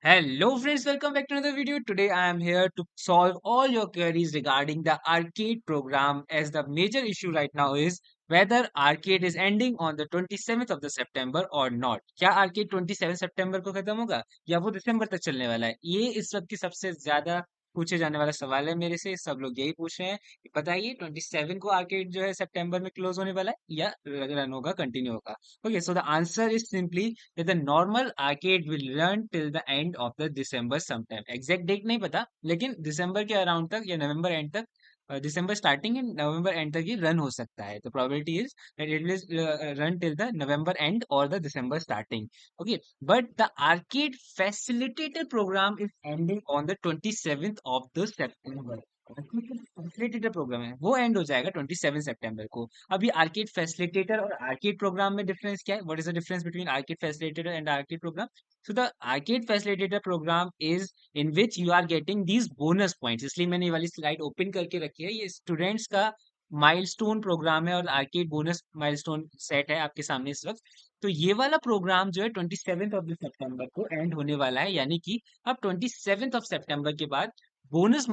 Hello friends, welcome back to another video. Today I am here to solve all your queries regarding the arcade program as the major issue right now is whether arcade is ending on the 27th of the September or not. क्या arcade 27 सितंबर को खत्म होगा या वो दिसंबर तक चलने वाला है? ये इस वक्त की सबसे ज्यादा पूछे जाने वाला सवाल है मेरे से। सब लोग यही पूछ रहे हैं कि बताइए 27 को आर्केड जो है सितंबर में क्लोज होने वाला है या रन होगा, कंटिन्यू होगा। Okay, so the answer is simply that the normal arcade will run till the end of the December sometime. Exact date नहीं पता, लेकिन दिसंबर के अराउंड तक या नवंबर एंड तक, दिसंबर स्टार्टिंग एंड नवंबर एंड तक ये रन हो सकता है। तो probability is that it will run till the November end और the December starting. Okay, but the arcade facilitator programme is ending on the 27th of the September. Facilitator programme है वो end हो जाएगा 27 सितंबर को। अभी आर्केड फैसिलिटेटर और arcade programme में डिफरेंस क्या है? What is the difference between arcade facilitator and arcade programme? So the arcade facilitator programme is in which you are getting these bonus points. इसलिए मैंने ये वाली स्लाइड ओपन करके रखी है। ये स्टूडेंट्स का माइलस्टोन प्रोग्राम है और आर्केड बोनस माइलस्टोन सेट है आपके सामने इस वक्त। तो ये वाला प्रोग्राम जो है 27th ऑफ सितंबर को एंड होने वाला है, यानी कि अब 27th ऑफ सितंबर के बाद बोनस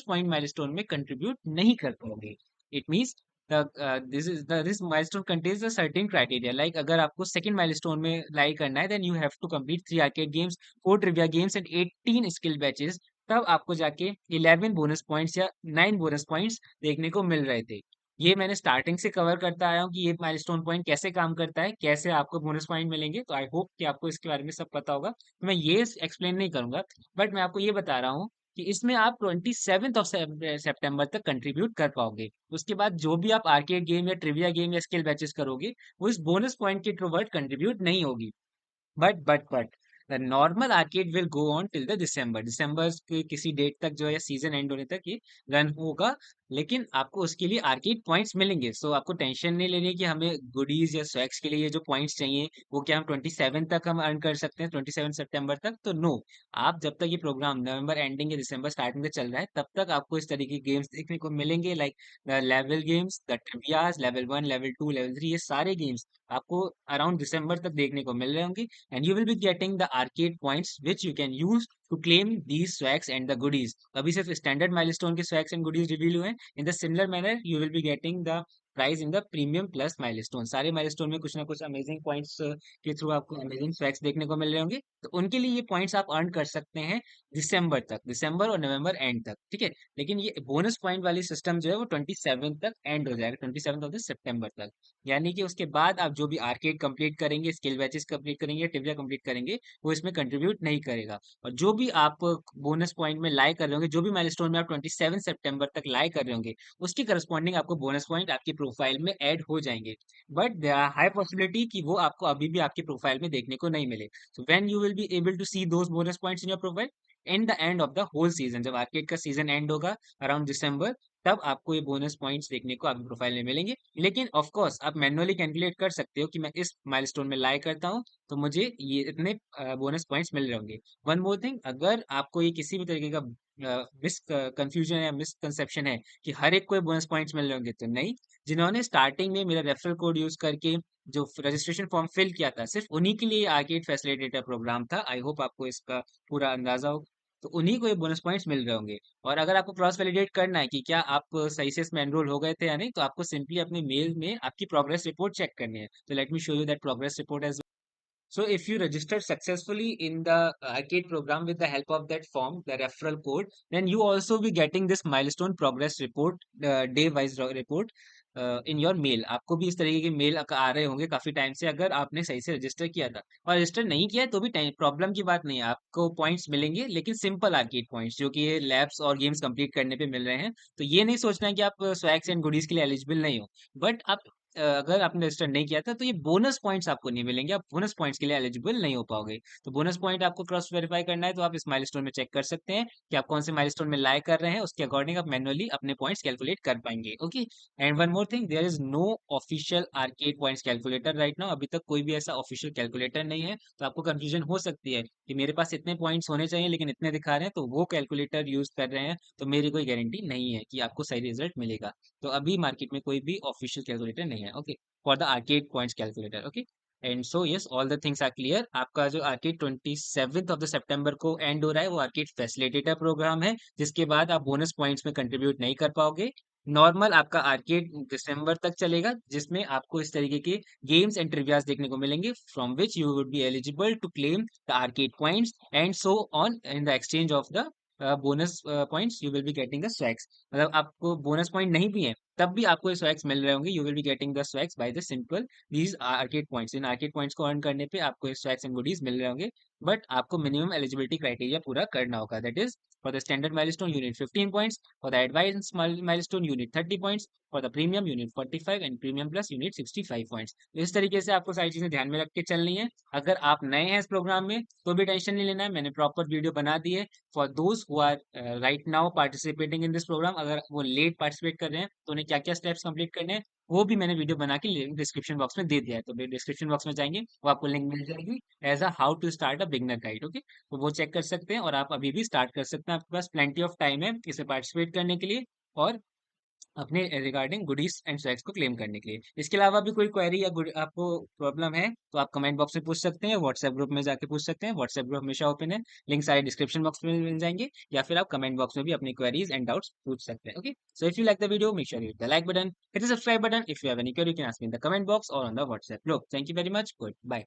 पॉइंट माइलस्टोन में कंट्रीब्यूट नहीं कर पाओगे। It means this milestone contains a certain criteria. Like अगर आपको सेकंड माइलस्टोन में लाई करना है, then you have to complete 3 arcade games, 4 trivia games and 18 skill badges. तब आपको जाके 11 बोनस पॉइंट्स या 9 बोनस पॉइंट्स देखने को मिल रहे थे। ये मैंने स्टार्टिंग से कवर करता आया हूँ कि ये माइलस्टोन पॉइंट कैसे काम करता है, कैसे आपको बोनस पॉइंट मिलेंगे। तो आई होप कि आपको इसके बारे में सब पता होगा, तो मैं ये एक्सप्लेन नहीं करूंगा। बट मैं आपको ये बता रहा हूँ कि इसमें आप 27th ऑफ सितंबर तक कंट्रीब्यूट कर पाओगे। उसके बाद जो भी आप आर्केड गेम या ट्रिविया गेम या स्किल बैचेस करोगे, वो इस बोनस पॉइंट के थ्रू कंट्रीब्यूट नहीं होगी। But the normal arcade will go on till the दिसंबर के किसी डेट तक जो है सीजन एंड होने तक ये रन होगा। लेकिन आपको उसके लिए आर्केड पॉइंट्स मिलेंगे, सो आपको टेंशन नहीं लेनी है कि हमें गुडीज या स्वैक्स के लिए ये जो पॉइंट्स चाहिए वो क्या हम 27 तक हम अर्न कर सकते हैं, 27 सितंबर तक? तो नो। आप जब तक ये प्रोग्राम नवंबर एंडिंग या दिसंबर स्टार्टिंग तक चल रहा है, तब तक आपको इस तरीके के गेम्स देखने को मिलेंगे। Like the level games, the trivias, level 1, level 2, level 3, ये सारे गेम्स आपको अराउंड दिसंबर तक देखने को मिल रहे होंगे। And you will be getting the arcade points which you can use to claim these swags and the goodies। अभी सिर्फ स्टैंडर्ड माइलस्टोन के swags and goodies रिवील हुए हैं। In the similar manner you will be getting the prize in the premium plus milestone. सारे milestone में कुछ ना कुछ अमेजिंग पॉइंट्स के थ्रू आपको अमेजिंग स्वैग्स देखने को मिल रहे होंगे। तो उनके लिए ये पॉइंट्स आप अर्न कर सकते हैं दिसंबर तक, दिसंबर और नवंबर एंड तक, ठीक है। लेकिन ये बोनस पॉइंट वाली सिस्टम जो है वो 27 तक एंड हो जाएगा, 27 ऑफ द सितंबर तक। यानी कि उसके बाद आप जो भी आर्केड कंप्लीट करेंगे, स्किल बैचेस कंप्लीट करेंगे, टिविया कंप्लीट करेंगे, वो इसमें कंट्रीब्यूट नहीं करेगा। और जो भी आप बोनस पॉइंट में लाई कर रहे होंगे, जो भी माइलस्टोन में आप 27 सितंबर तक लाई कर रहे होंगे, उसकी करस्पॉन्डिंग आपको बोनस पॉइंट आपकी प्रोफाइल में ऐड हो जाएंगे। But there are high possibility कि वो आपको अभी भी आपकी प्रोफाइल में देखने को नहीं मिले। So when you will be able to see those bonus points in your profile in the end of the whole season, जब आर्केड का सीजन एंड होगा अराउंड दिसंबर, तब आपको ये बोनस पॉइंट्स देखने को आपकी प्रोफाइल में मिलेंगे। लेकिन ऑफ कोर्स आप मैन्युअली कैलकुलेट कर सकते हो कि मैं इस माइलस्टोन में लाई करता हूँ तो मुझे ये इतने बोनस पॉइंट्स मिल रहे होंगे। वन मोर थिंग, अगर आपको ये किसी भी तरीके का मिस कंफ्यूजन या मिसकंसेप्शन है कि हर एक को ये बोनस पॉइंट्स मिल रहे होंगे, तो नहीं। जिन्होंने स्टार्टिंग में मेरा रेफरल कोड यूज करके जो रजिस्ट्रेशन फॉर्म फिल किया था, सिर्फ उन्हीं के लिए आर्केड फैसिलिटेटर प्रोग्राम था। आई होप आपको इसका पूरा अंदाजा हो। तो उन्हीं को ये बोनस पॉइंट्स मिल रहे होंगे। और अगर आपको क्रॉस वैलिडेट करना है कि क्या आप सही से इसमें एनरोल हो गए थे या नहीं, तो आपको सिंपली अपने मेल में आपकी प्रोग्रेस रिपोर्ट चेक करनी है। तो let me show you that progress report as. So if you register successfully in the arcade program with the help of that form, the referral code, then you also be getting this milestone progress report, day wise report in your mail. आपको भी इस तरीके के mail आ रहे होंगे काफी time से, अगर आपने सही से रजिस्टर किया था। और रजिस्टर नहीं किया है तो भी प्रॉब्लम की बात नहीं है, आपको पॉइंट्स मिलेंगे, लेकिन सिंपल आर्केड पॉइंट्स जो कि ये लैब्स और गेम्स कंप्लीट करने पे मिल रहे हैं। तो ये नहीं सोचना है कि आप स्वैग्स एंड गुडीज के लिए एलिजिबल नहीं हो। बट आप अगर आपने रजिस्टर नहीं किया था तो ये बोनस पॉइंट्स आपको नहीं मिलेंगे, आप बोनस पॉइंट्स के लिए एलिजिबल नहीं हो पाओगे। तो बोनस पॉइंट आपको क्रॉस वेरीफाई करना है तो आप इस माइलस्टोन में चेक कर सकते हैं कि आप कौन से माइलस्टोन में लाई कर रहे हैं, उसके अकॉर्डिंग आप मैनुअली अपने पॉइंट्स कैलकुलेट कर पाएंगे। Okay, and one more thing, there is no official arcade points calculator right now. अभी तक कोई भी ऐसा ऑफिशियल कैलकुलेटर नहीं है। तो आपको कंफ्यूजन हो सकती है कि मेरे पास इतने पॉइंट्स होने चाहिए लेकिन इतने दिखा रहे हैं, तो वो कैलकुलेटर यूज कर रहे हैं। तो मेरी कोई गारंटी नहीं है कि आपको सही रिजल्ट मिलेगा। तो अभी मार्केट में कोई भी ऑफिशियल कैलकुलेटर नहीं है। Okay, for the arcade points calculator। Okay, and so yes all the things are clear. आपका जो orchid 27th of the September को एंड हो रहा है वो आर्किड फैसिलिटेटर प्रोग्राम है, जिसके बाद आप बोनस पॉइंट्स में कंट्रीब्यूट नहीं कर पाओगे। नॉर्मल आपका आर्किड दिसंबर तक चलेगा, जिसमें आपको इस तरीके के गेम्स एंड ट्रिवियाज देखने को मिलेंगे, from which you would be eligible to claim the arcade points and so on in the exchange of the bonus points you will be getting the swags. मतलब आपको बोनस पॉइंट नहीं भी है तब भी आपको स्वैग्स मिल रहे होंगे, you will be getting the swags by the simple these arcade points. In arcade points को अर्न करने पे आपको स्वैग्स एंड गुडीज मिल रहे होंगे, बट आपको मिनिमम एलिजिबिलिटी क्राइटेरिया पूरा करना होगा। That is for the standard milestone unit 15 points, for the advance milestone unit 30 points, for the premium unit 45 and premium plus unit 65 points. इस तरीके से आपको सारी चीजें ध्यान में रख के चलनी है। अगर आप नए हैं इस प्रोग्राम में तो भी टेंशन नहीं लेना है, मैंने प्रॉपर वीडियो बना दी है for those who are right now participating in this programme. अगर वो लेट पार्टिसिपेट कर रहे हैं तो उन्हें क्या क्या स्टेप्स कंप्लीट करने हैं वो भी मैंने वीडियो बना के डिस्क्रिप्शन बॉक्स में दे दिया है, तो डिस्क्रिप्शन बॉक्स में जाएंगे वो आपको लिंक मिल जाएगी as a how to start a beginner guide. Okay, तो वो चेक कर सकते हैं और आप अभी भी स्टार्ट कर सकते हैं, आपके पास प्लेंटी ऑफ टाइम है इसे पार्टिसिपेट करने के लिए और अपने रिगार्डिंग गुडीज एंड स्वैग्स को क्लेम करने के लिए। इसके अलावा भी कोई क्वेरी या आपको प्रॉब्लम है तो आप कमेंट बॉक्स में पूछ सकते हैं, व्हाट्सएप ग्रुप में जाके पूछ सकते हैं, व्हाट्सएप ग्रुप हमेशा ओपन है, लिंक सारे डिस्क्रिप्शन बॉक्स में मिल जाएंगे, या फिर आप कमेंट बॉक्स में भी अपनी क्वेरीज एंड डाउट्स पूछ सकते हैं। Okay, so if you like the video make sure you hit the like button, hit the subscribe button. If you have any query you can ask me in the comment box or on the WhatsApp group. Thank you very much. Good bye.